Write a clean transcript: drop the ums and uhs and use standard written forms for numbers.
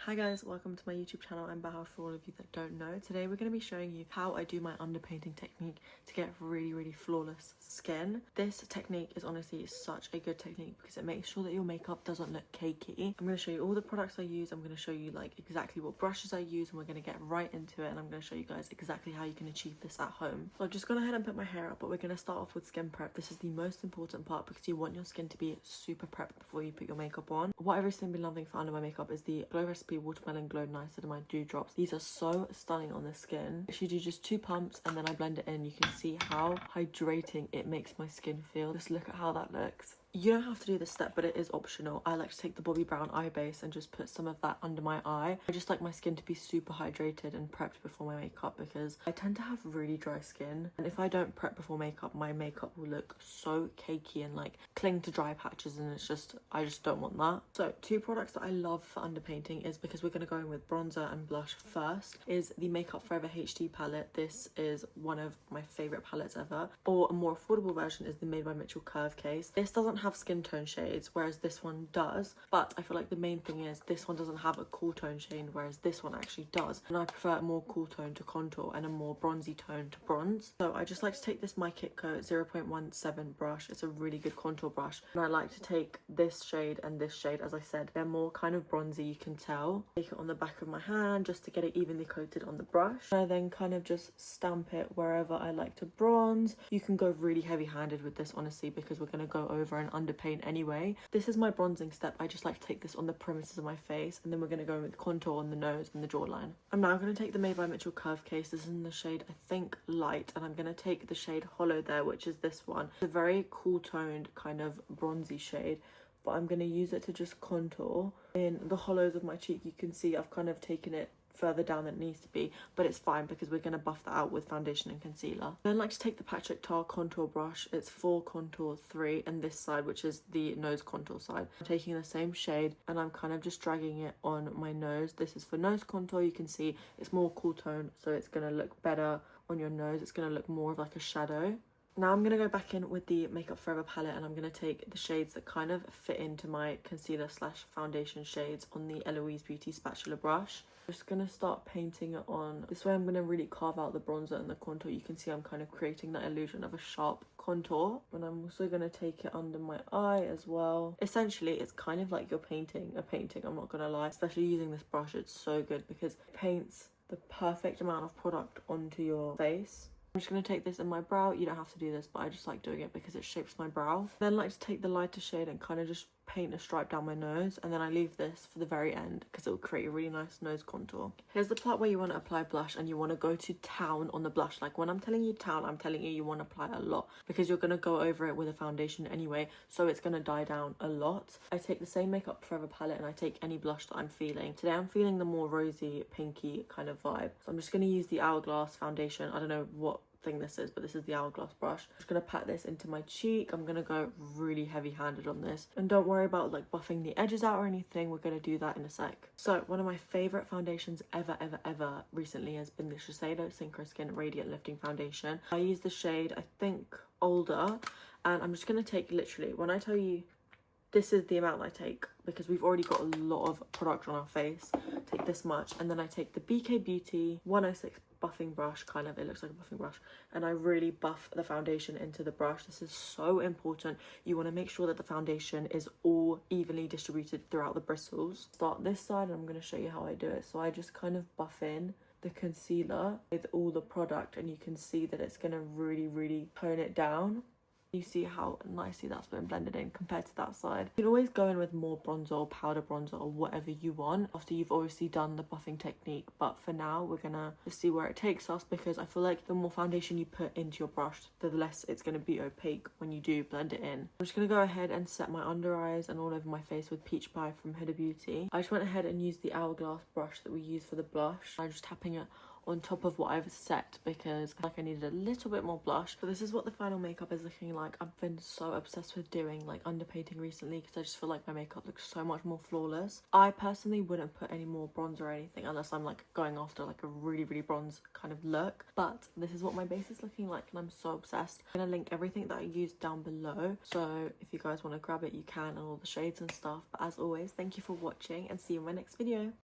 Hi guys, welcome to my YouTube channel. I'm Bahar for all of you that don't know. Today we're going to be showing you how I do my underpainting technique to get really flawless skin. This technique is honestly such a good technique because it makes sure that your makeup doesn't look cakey. I'm going to show you all the products I use. I'm going to show you like exactly what brushes I use, and we're going to get right into it, and I'm going to show you guys exactly how you can achieve this at home. So I've just gone ahead and put my hair up, but we're going to start off with skin prep. This is the most important part because you want your skin to be super prepped before you put your makeup on. What I've recently been loving for under my makeup is the Glow Recipe Watermelon Glow Niacinamide Dewdrops. These are so stunning on the skin. Actually do just 2 pumps and then I blend it in. You can see how hydrating it makes my skin feel. Just look at how that looks. You don't have to do this step, but it is optional. I like to take the Bobbi Brown eye base and just put some of that under my eye. I just like my skin to be super hydrated and prepped before my makeup because I tend to have really dry skin, and if I don't prep before makeup, my makeup will look so cakey and like cling to dry patches, and I just don't want that. So 2 products that I love for underpainting is, because we're going to go in with bronzer and blush first, is the Makeup Forever HD palette. This is one of my favorite palettes ever. Or a more affordable version is the Made by Mitchell Curve case. This doesn't have skin tone shades, whereas this one does, but I feel like the main thing is this one doesn't have a cool tone shade, whereas this one actually does, and I prefer a more cool tone to contour and a more bronzy tone to bronze. So I just like to take this My Kit Coat 0.17 brush. It's a really good contour brush, and I like to take this shade and this shade. As I said, they're more kind of bronzy, you can tell. Take it on the back of my hand just to get it evenly coated on the brush. I then kind of just stamp it wherever I like to bronze. You can go really heavy handed with this, honestly, because we're going to go over and underpaint anyway. This is my bronzing step. I just like to take this on the perimeters of my face, and then we're going to go with contour on the nose and the jawline. I'm now going to take the Made by Mitchell Curve case. This is in the shade, I think, Light, and I'm going to take the shade Hollow there, which is this one. It's a very cool toned kind of bronzy shade, but I'm going to use it to just contour in the hollows of my cheek. You can see I've kind of taken it further down than it needs to be, but it's fine because we're going to buff that out with foundation and concealer. I then like to take the Patrick Tar contour brush. It's for contour 3 and this side, which is the nose contour side. I'm taking the same shade and I'm kind of just dragging it on my nose. This is for nose contour. You can see it's more cool tone, so it's going to look better on your nose. It's going to look more of like a shadow. Now I'm going to go back in with the Makeup Forever palette, and I'm going to take the shades that kind of fit into my concealer slash foundation shades on the Eloise Beauty spatula brush. I'm just going to start painting it on. This way I'm going to really carve out the bronzer and the contour. You can see I'm kind of creating that illusion of a sharp contour. And I'm also going to take it under my eye as well. Essentially, it's kind of like you're painting a painting, I'm not going to lie. Especially using this brush, it's so good because it paints the perfect amount of product onto your face. I'm just going to take this in my brow. You don't have to do this, but I just like doing it because it shapes my brow. Then I like to take the lighter shade and kind of just paint a stripe down my nose, and then I leave this for the very end because it will create a really nice nose contour. Here's the part where you want to apply blush, and you want to go to town on the blush. Like when I'm telling you town, I'm telling you want to apply a lot because you're going to go over it with a foundation anyway, so it's going to die down a lot. I take the same Makeup Forever palette and I take any blush that I'm feeling. Today I'm feeling the more rosy, pinky kind of vibe, so I'm just going to use the Hourglass foundation. I don't know what thing this is, but this is the Hourglass brush. I'm just going to pat this into my cheek. I'm going to go really heavy handed on this, and don't worry about like buffing the edges out or anything. We're going to do that in a sec. So one of my favorite foundations ever recently has been the Shiseido Synchro Skin Radiant Lifting Foundation. I use the shade, I think, Older, and I'm just going to take, literally, when I tell you this is the amount I take because we've already got a lot of product on our face, take this much, and then I take the BK Beauty 106 buffing brush, kind of, it looks like a buffing brush, and I really buff the foundation into the brush. This is so important. You want to make sure that the foundation is all evenly distributed throughout the bristles. Start this side, and I'm going to show you how I do it. So I just kind of buff in the concealer with all the product, and you can see that it's going to really tone it down. You see how nicely that's been blended in compared to that side. You can always go in with more bronzer or powder bronzer or whatever you want after you've obviously done the buffing technique, but for now we're gonna just see where it takes us because I feel like the more foundation you put into your brush, the less it's gonna be opaque when you do blend it in. I'm just gonna go ahead and set my under eyes and all over my face with Peach Pie from Huda Beauty. I just went ahead and used the Hourglass brush that we use for the blush. I'm just tapping it on top of what I've set because I needed a little bit more blush. But this is what the final makeup is looking like. I've been so obsessed with doing like underpainting recently because I just feel like my makeup looks so much more flawless. I personally wouldn't put any more bronzer or anything unless I'm like going after like a really bronze kind of look, but this is what my base is looking like and I'm so obsessed. I'm gonna link everything that I used down below, so if you guys want to grab it you can, and all the shades and stuff. But as always, thank you for watching and see you in my next video.